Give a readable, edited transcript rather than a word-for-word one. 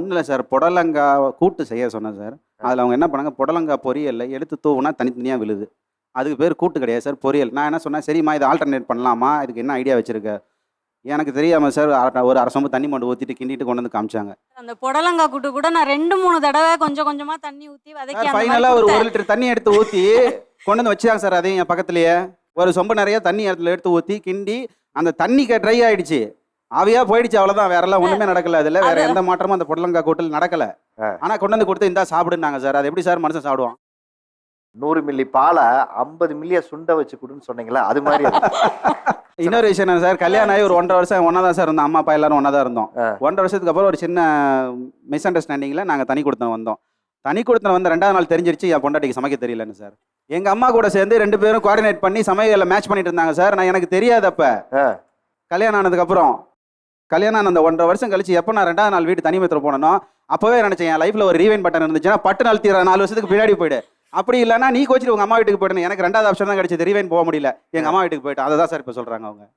ஒன்றும் இல்லை சார், புடலங்காய் கூட்டு செய்ய சொன்னேன் சார். அதில் அவங்க என்ன பண்ணாங்க, புடலங்காய் பொரியல்ல எடுத்து தூவுனா தனித்தனியாக விழுது. அதுக்கு பேர் கூட்டு கிடையாது சார், பொரியல். நான் என்ன சொன்னேன், சரிம்மா இதை ஆல்டர்னேட் பண்ணலாமா, இதுக்கு என்ன ஐடியா வச்சிருக்க? எனக்கு தெரியாமல் சார் ஒரு அரை சொம்பு தண்ணி மட்டும் ஊற்றிட்டு கிண்டிட்டு கொண்டு வந்து காமிச்சாங்க. அந்த புடலங்காய் கூட்டு கூட நான் 2-3 தடவை கொஞ்சம் கொஞ்சமா தண்ணி ஊத்தி வதக்கி சார் அந்த மாதிரி ஃபைனலாக ஒரு கொடுத்தேன். லிட்டர் தண்ணி எடுத்து ஊற்றி கொண்டு வந்து வச்சாங்க சார். அதையும் என் பக்கத்துலேயே ஒரு சொம்பு நிறைய தண்ணி இடத்துல எடுத்து ஊற்றி கிண்டி அந்த தண்ணிக்கு ட்ரை ஆயிடுச்சு, ஆவியா போயிடுச்சு, அவ்வளோதான். வேற எல்லாம் ஒன்றுமே நடக்கல. அதில் வேற எந்த மாற்றமும் அந்த புடலங்காய் கூட்டில் நடக்கலை. ஆனால் கொண்டு வந்து கொடுத்து இந்தா சாப்பிடுனாங்க சார். அது எப்படி சார் மனுஷன் சாப்பிடுவான்? 100 மில்லி பாலை 50 மில்லியை சுண்ட வச்சு கொடுன்னு சொன்னீங்களா, அது மாதிரி இன்னொரு விஷயம் என்ன சார், கல்யாணம் ஆகி ஒரு 1.5 வருஷம் ஒன்றா தான் சார் இருந்தோம். அம்மா அப்பா எல்லாரும் ஒன்றா தான் இருந்தோம். 1.5 வருஷத்துக்கு அப்புறம் ஒரு சின்ன மிஸ் அண்டர்ஸ்டாண்டிங்கில் நாங்கள் தனி கொடுத்தோம் வந்தோம். தனி கொடுத்தன வந்து 2வது நாள் தெரிஞ்சிருச்சு என் பொண்டாட்டிக்கு சமைக்க தெரியலன்னு சார். எங்கள் அம்மா கூட சேர்ந்து 2 பேரும் கோஆர்டினேட் பண்ணி சமையலில் மேட்ச் பண்ணிட்டு இருந்தாங்க சார். நான் எனக்கு தெரியாது அப்போ. கல்யாணம் ஆனதுக்கப்புறம் கல்யாணம் ஆன அந்த 1.5 வருஷம் கழிச்சு எப்போ நான் 2வது நாள் வீட்டு தனிமத்தில் போனனோ அப்போவே நினச்சேன் என் லைஃப்பில் ஒரு ரீவைன் பட்டன் இருந்துச்சுன்னா பட்டு நாள் தீர 4 வருஷத்துக்கு பின்னாடி போயிடு. அப்படி இல்லைன்னா நீ கோச்சிட்டு உங்கள் அம்மா வீட்டுக்கு போயிடணும். எனக்கு 2வது ஆப்ஷன் தான் கிடைச்சது, ரீவைன் போக முடியல, எங்கள் அம்மா வீட்டுக்கு போயிட்டு. அதை தான் சார் இப்போ சொல்கிறாங்க அவங்க.